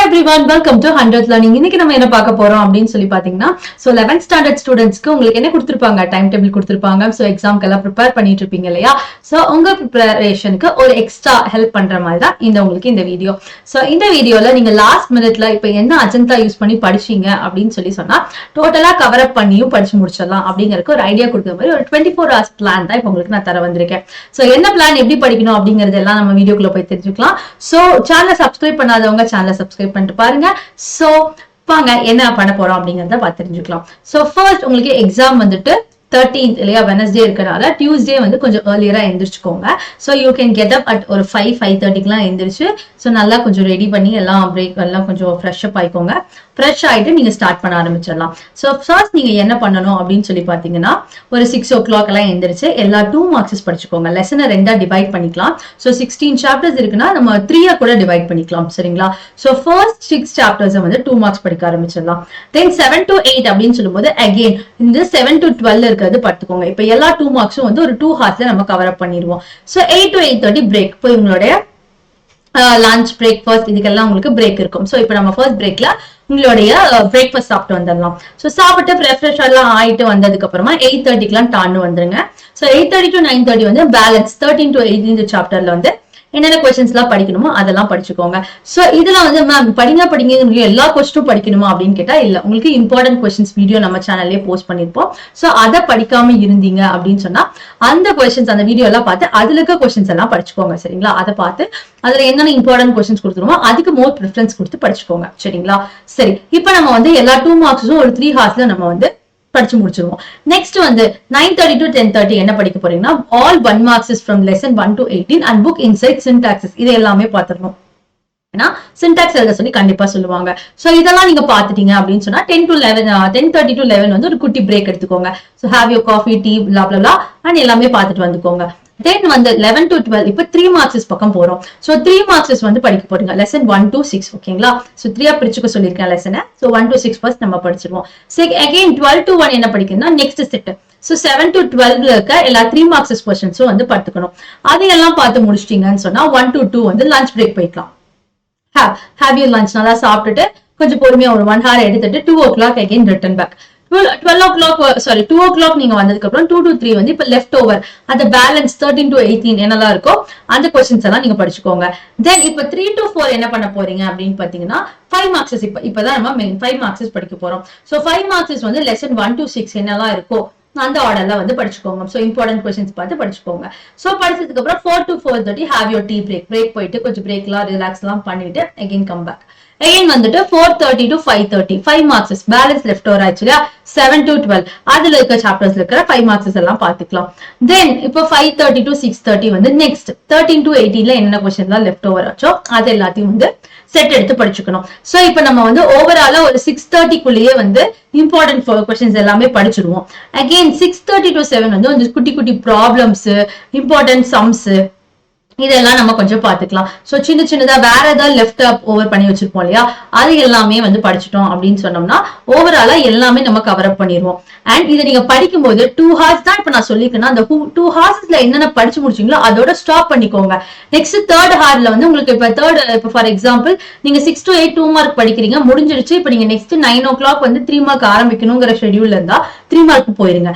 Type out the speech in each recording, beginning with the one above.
everyone, welcome to 100th learning. இன்னைக்கு நம்ம என்ன பார்க்க போறோம் அப்படின்னு சொல்லி பாத்தீங்கன்னா, so 11th standard ஸ்டூடெண்ட்ஸ்க்கு உங்களுக்கு என்ன கொடுத்திருப்பாங்க, டைம் டேபிள் கொடுத்திருப்பாங்க. சோ எக்ஸாம்க்கு எல்லாம் ப்ரிப்பேர் பண்ணிட்டு இருப்பீங்க இல்லையா? சோ உங்க ப்ரிப்பரேஷனுக்கு ஒரு எக்ஸ்ட்ரா ஹெல்ப் பண்ற மாதிரி தான் உங்களுக்கு இந்த வீடியோ. சோ இந்த வீடியோல நீங்க லாஸ்ட் மினிட்ல இப்ப என்ன அஜந்தா யூஸ் பண்ணி படிச்சீங்க அப்படின்னு சொல்லி சொன்னா டோட்டலா கவர் அப் பண்ணியும் படிச்சு முடிச்சிடலாம் அப்படிங்கறதுக்கு ஒரு ஐடியா கொடுக்குற மாதிரி ஒரு 24 hours பிளான் தான் இப்ப உங்களுக்கு நான் தர வந்திருக்கேன். சோ என்ன பிளான் எப்படி படிக்கணும் அப்படிங்கறது எல்லாம் நம்ம வீடியோக்குள்ள போய் தெரிஞ்சுக்கலாம். சோ சேனலை சப்ஸ்கிரைப் பண்ணாதவங்க சேனலை சப்ஸ்கிரைப் பண்ணிட்டு பாருங்க. சோ வாங்க என்ன பண்ண போறோம் அப்படிங்கறத பார்த்து தெரிஞ்சுக்கலாம். சோ ஃபர்ஸ்ட் உங்களுக்கு எக்ஸாம் வந்துட்டு 13th இல்லையா, வெனஸ்டே இருக்கனால டியூஸ்டே வந்து கொஞ்சம் ஏர்லியரா எந்திரிச்சுக்கோங்க. So you can get up at ஒரு 5:30க்குலாம் எந்திரிச்சு சோ நல்லா கொஞ்சம் ரெடி பண்ணி எல்லாம் பிரேக் எல்லாம் கொஞ்சம் ஃப்ரெஷ் அப் ஆயிக்கோங்க. ஃப்ரெஷ் ஆயிட்டு நீங்க ஸ்டார்ட் பண்ண ஆரம்பிச்சிடலாம். சோ ஃபர்ஸ்ட் நீங்க என்ன பண்ணணும் அப்படின்னு சொல்லி பாத்தீங்கன்னா, ஒரு 6 o'clock எல்லாம் எந்திரிச்சு எல்லா 2 marks படிச்சுக்கோங்க. லெசனை 2 டிவைட் பண்ணிக்கலாம். சோ 16 சாப்டர்ஸ் இருக்குன்னா நம்ம 3 கூட டிவைட் பண்ணிக்கலாம். சரிங்களா? சோ ஃபர்ஸ்ட் 6 சாப்டர்ஸ் வந்து 2 marks படிக்க ஆரம்பிச்சிடலாம். தென் 7 to 8 அப்படின்னு சொல்லும்போது அகைன் இந்த 7 to 12 இருக்கிறது பார்த்துக்கோங்க. இப்ப எல்லா 2 marksம் வந்து ஒரு 2 hours நம்ம கவர் அப் பண்ணிடுவோம். So 8 to 8:30 break. இப்போ உங்களுடைய லஞ்ச் பிரேக்ஃபாஸ்ட் இதுக்கெல்லாம் உங்களுக்கு பிரேக் இருக்கும். சோ இப்போ நம்ம ஃபர்ஸ்ட் பிரேக்ல உங்களுடைய பிரேக்ஃபாஸ்ட் சாப்பிட்டு வந்துடலாம். சோ சாப்பிட்டு ரெஃப்ரெஷ் எல்லாம் ஆயிட்டு வந்ததுக்கு அப்புறமா 8:30க்குலாம் டான்னு வந்துருங்க. சோ 8:30 to 9:30 வந்து பேலன்ஸ் 13 to 18 சாப்டர்ல வந்து என்னென்ன கொஸ்டின்ஸ் எல்லாம் படிக்கணுமோ அதெல்லாம் படிச்சுக்கோங்க. சோ இதுல வந்து மேம் படிங்க எல்லா கொஸ்டினும் படிக்கணுமா அப்படின்னு கேட்டா இல்ல, உங்களுக்கு இம்பார்ட்டன்ட் கொஸ்டின்ஸ் வீடியோ நம்ம சேனல்லே போஸ்ட் பண்ணிருப்போம். சோ அதை படிக்காம இருந்தீங்க அப்படின்னு சொன்னா அந்த கொஸ்டின்ஸ் அந்த வீடியோ எல்லாம் பார்த்து அதுல இருக்க கொஸ்டின்ஸ் எல்லாம் படிச்சுக்கோங்க. சரிங்களா? அதை பார்த்து அதுல என்னென்ன இம்பார்ட்டன்ட் கொஸ்டின்ஸ் கொடுத்துருமோ அதுக்கு மோர் ப்ரிஃபரன்ஸ் கொடுத்து படிச்சுக்கோங்க. சரிங்களா? சரி, இப்ப நம்ம வந்து எல்லா 2 marksம் ஒரு 3 hours நம்ம வந்து படிச்சு முடிச்சிருவோம். நெக்ஸ்ட் வந்து 9:30 to 10:30 என்ன படிக்க போறீங்கன்னா, all 1 marks is from lesson 1 to 18 and book inside syntaxes. இது எல்லாமே பார்த்துடணும். ஏன்னா சின்டாக்ஸ் எழுத சொல்லி கண்டிப்பா சொல்லுவாங்க. சோ இதெல்லாம் நீங்க பாத்துட்டீங்க அப்படின்னு சொன்னா 10:30 to 11 வந்து ஒரு குட்டி பிரேக் எடுத்துக்கோங்க. So have your coffee, tea, blah blah blah and எல்லாமே பார்த்துட்டு வந்துக்கோங்க. தென் வந்து 11 to 12 இப்ப 3 marks பக்கம் போறோம். சோ 3 marks வந்து படிக்க போறீங்க. Lesson 1 to 6. ஓகேங்களா? சோ 3 பிரிச்சுக்க சொல்லியிருக்கேன் லெசனை. சோ 1 to 6 ஃபர்ஸ்ட் நம்ம படிச்சிருவோம். அகைன் 12 to 1 என்ன படிக்கணும்னா நெக்ஸ்ட் செட். சோ 7 to 12 இருக்க எல்லா 3 marks கொஸ்டின்ஸும் வந்து படுத்துக்கணும். அதையெல்லாம் பார்த்து முடிச்சிட்டீங்கன்னு சொன்னா 1 to 2 வந்து லஞ்ச் பிரேக் போய்க்கலாம். Have your lunch நல்லா சாப்பிட்டுட்டு கொஞ்சம் பொறுமையா ஒரு 1 hour எடுத்துட்டு 2 o'clock again return back. 2 o'clock நீங்க வந்ததுக்கு அப்புறம் 2 to 3 வந்து இப்ப லெஃப்ட் ஓவர் அந்த பேலன்ஸ் 13 to 18 என்னெல்லாம் இருக்கோ அந்த கொஸ்டின்ஸ் எல்லாம் நீங்க படிச்சுக்கோங்க. தென் இப்ப 3 to 4 என்ன பண்ண போறீங்க அப்படின்னு பாத்தீங்கன்னா 5 marks இப்பதான் நம்ம மெயின் 5 marks படிக்க போறோம். சோ 5 marks வந்து லெசன் 1 to 6 என்னெல்லாம் இருக்கோ அந்த ஆர்டர்ல வந்து படிச்சுக்கோங்க. சோ இம்பார்ட்டன்ட் கொஸ்டின்ஸ் பார்த்து படிச்சுக்கோங்க. சோ படிச்சதுக்கு அப்புறம் 4 to 4:30 have your tea break போயிட்டு கொஞ்சம் பிரேக்லாம் ரிலாக்ஸ் எல்லாம் பண்ணிட்டு அகைன் கம் பேக். அகைன் வந்துட்டு 4:30 to 5:30 5 marks balance left over ஆக்சுவலா 7 to 12 அதுல இருக்க சாப்டர்ஸ்ல இருக்கிற 5 marks எல்லாம் பாத்துக்கலாம். தென் இப்போ 5:30 to 6:30 வந்து நெக்ஸ்ட் 13 to 18ல என்ன கொஸ்டின் எல்லாம் லெஃப்ட் ஓவர் ஆச்சோ அது எல்லாத்தையும் வந்து செட் எடுத்து படிச்சுக்கணும். சோ இப்ப நம்ம வந்து ஓவராலா ஒரு 6:30க்குள்ளேயே வந்து இம்பார்ட்டன்ட் கொஸ்டின்ஸ் எல்லாமே படிச்சிருவோம். அகைன் 6:30 to 7 வந்து குட்டி குட்டி ப்ராப்ளம்ஸ், இம்பார்ட்டன்ட் சம்ஸ் இதெல்லாம் நம்ம கொஞ்சம் பாத்துக்கலாம். சோ சின்னதா வேற ஏதாவது லெஃப்ட் ஓவர் பண்ணி வச்சிருப்போம் இல்லையா, அது எல்லாமே வந்து படிச்சுட்டோம் அப்படின்னு சொன்னோம்னா ஓவராலா எல்லாமே நம்ம கவர் அப் பண்ணிடுவோம். அண்ட் இதை நீங்க படிக்கும்போது 2 hours தான் இப்ப நான் சொல்லிக்கணும். அந்த 2 hoursல என்னென்ன படிச்சு முடிச்சீங்களோ அதோட ஸ்டாப் பண்ணிக்கோங்க. நெக்ஸ்ட் தேர்ட் ஹார்ல வந்து உங்களுக்கு இப்ப ஃபார் எக்ஸாம்பிள் நீங்க 6 to 8 2 mark படிக்கிறீங்க முடிஞ்சிருச்சு. இப்ப நீங்க நெக்ஸ்ட் 9 o'clock வந்து 3 mark ஆரம்பிக்கணுங்கிற ஷெட்யூல்ல இருந்தா 3 mark போயிருங்க.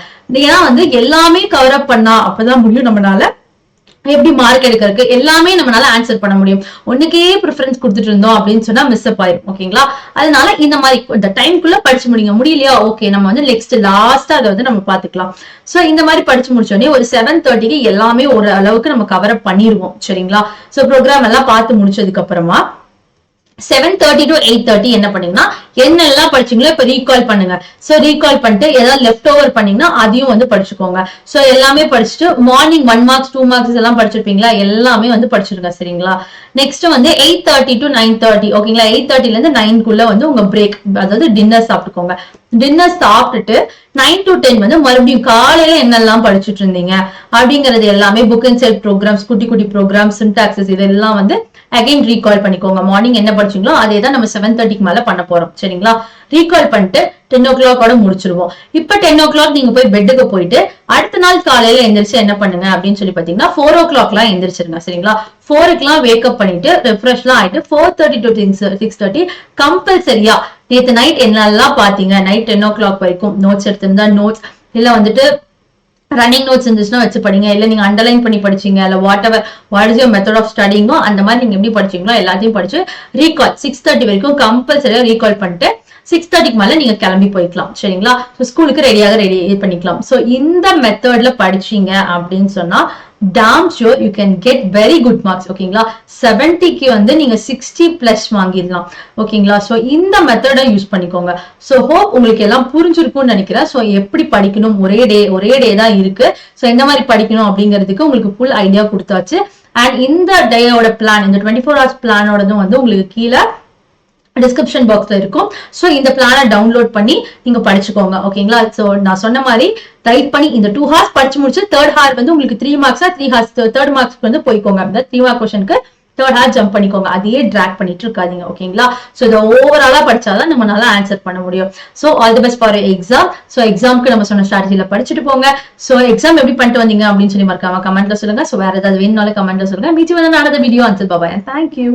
ஏன்னா வந்து எல்லாமே கவர் அப் பண்ணா அப்பதான் முடியும். நம்மளால எப்படி மார்க் எடுக்கிறதுக்கு எல்லாமே நம்மளால ஆன்சர் பண்ண முடியும். ஒண்ணுக்கே ப்ரிஃபரன்ஸ் கொடுத்துட்டு இருந்தோம் அப்படின்னு சொன்னா மிஸ் அப் ஆயிரும். ஓகேங்களா? அதனால இந்த மாதிரி இந்த டைம்குள்ள படிச்சு முடியலையா, ஓகே நம்ம வந்து நெக்ஸ்ட் லாஸ்டா அதை வந்து நம்ம பாத்துக்கலாம். சோ இந்த மாதிரி படிச்சு முடிச்சோடனே ஒரு 7:30க்கு எல்லாமே ஒரு அளவுக்கு நம்ம கவர் அப் பண்ணிடுவோம். சரிங்களா? சோ ப்ரோக்ராம் எல்லாம் பார்த்து முடிச்சதுக்கு அப்புறமா 7:30 to 8:30 என்ன பண்ணீங்கன்னா என்னெல்லாம் படிச்சீங்களோ இப்ப ரீகால் பண்ணுங்க. சோ ரீகால் பண்ணிட்டு ஏதாவது லெஃப்ட் ஓவர் பண்ணீங்கன்னா அதையும் வந்து படிச்சுக்கோங்க. சோ எல்லாமே படிச்சுட்டு மார்னிங் 1 marks 2 marks எல்லாம் படிச்சிருப்பீங்களா, எல்லாமே வந்து படிச்சிருங்க. சரிங்களா? நெக்ஸ்ட் வந்து 8:30 to 9:30 ஓகேங்களா? 8:30ல இருந்து 9க்குள்ள வந்து உங்க பிரேக் அதாவது டின்னர் சாப்பிட்டுக்கோங்க. டின்னர் சாப்பிட்டுட்டு 9 to 10 வந்து மறுபடியும் காலையில என்னெல்லாம் படிச்சுட்டு இருந்தீங்க அப்படிங்கறது எல்லாமே புக் அண்ட் செல்ஃப் ப்ரோக்ராம்ஸ், குட்டி குட்டி ப்ரோக்ராம்ஸ், சின்டாக்சஸ் இதெல்லாம் வந்து அகைன் ரீகால் பண்ணிக்கோங்க. மார்னிங் என்ன படிச்சீங்களோ அதே தான் நம்ம 7:30க்கு மேல பண்ண போறோம். சரிங்களா? ரீகால் பண்ணிட்டு 10 o'clock முடிச்சிருவோம். இப்ப 10 o'clock நீங்க போய் பெட்டுக்கு போயிட்டு அடுத்த நாள் காலையில எந்திரிச்சு என்ன பண்ணுங்க அப்படின்னு சொல்லி பாத்தீங்கன்னா 4 o'clock எந்திரிச்சிருங்க. சரிங்களா? 4க்குலாம் வேக்கப் பண்ணிட்டு ரெஃப்ரெஷ்லாம் ஆயிட்டு 4:30 to 6:30 கம்பல்சரியா நேத்து நைட் என்னெல்லாம் பாத்தீங்க, நைட் 10 o'clock வரைக்கும் நோட்ஸ் எடுத்திருந்தா நோட்ஸ், இல்ல வந்துட்டு ரன்னிங் நோட்ஸ் இருந்துச்சுன்னா வச்சு படிங்க, இல்ல நீங்க அண்டர்லைன் பண்ணி படிச்சீங்க, இல்ல whatever what is your method of ஸ்டடிங்கோ அந்த மாதிரி நீங்க எப்படி படிச்சீங்களோ எல்லாத்தையும் படிச்சு ரீகால் 6:30 வரைக்கும் கம்பல்சரியா ரீகால் பண்ணிட்டு 6:30க்கு மேல நீங்க கிளம்பி போய்க்கலாம். சரிங்களா? ஸ்கூலுக்கு ரெடி பண்ணிக்கலாம். சோ இந்த மெத்தட்ல படிச்சீங்க அப்படின்னு சொன்னா damn sure you can get very good marks. ஓகேங்களா? 70க்கு வந்து நீங்க 60+ வாங்கிடலாம். ஓகேங்களா? சோ இந்த மெத்தட யூஸ் பண்ணிக்கோங்க. சோ ஹோப் உங்களுக்கு எல்லாம் புரிஞ்சிருக்கும்னு நினைக்கிறேன். சோ எப்படி படிக்கணும், ஒரே டே தான் இருக்கு. சோ எந்த மாதிரி படிக்கணும் அப்படிங்கிறதுக்கு உங்களுக்கு ஃபுல் ஐடியா கொடுத்தாச்சு. அண்ட் இந்த டேயோட பிளான், இந்த 24 hours பிளானோடதும் வந்து உங்களுக்கு கீழே டிஸ்கிரிப்ஷன் பாக்ஸ்ல இருக்கும். சோ இந்த பிளானை டவுன்லோட் பண்ணி நீங்க படிச்சுக்கோங்க. ஓகேங்களா? சோ நான் சொன்ன மாதிரி டைப் பண்ணி இந்த 2 hours படிச்சு முடிச்சு 3rd hour வந்து உங்களுக்கு 3 marks 3 hours 3rd marks வந்து போய்க்கோங்க. அந்த 3 mark கொஸ்டினுக்கு 3rd hour ஜம்ப் பண்ணிக்கோங்க. அதையே டிராக் பண்ணிட்டு இருக்காதீங்க. ஓகேங்களா? சோ இதை ஓவராலா படிச்சாதான் நம்மளால ஆன்சர் பண்ண முடியும். So all the best for exam. So எக்ஸாம்க்கு நம்ம சொன்ன ஸ்ட்ராட்டஜில படிச்சுட்டு போங்க. சோ எக்ஸாம் எப்படி பண்ணிட்டு வந்தீங்க அப்படின்னு சொல்லி மறக்காம கமெண்ட்ல சொல்லுங்க. சோ வேற ஏதாவது வேணும்னாலும் கமெண்ட்ல சொல்லுங்க. Meet you in another video. Until bye bye and thank you.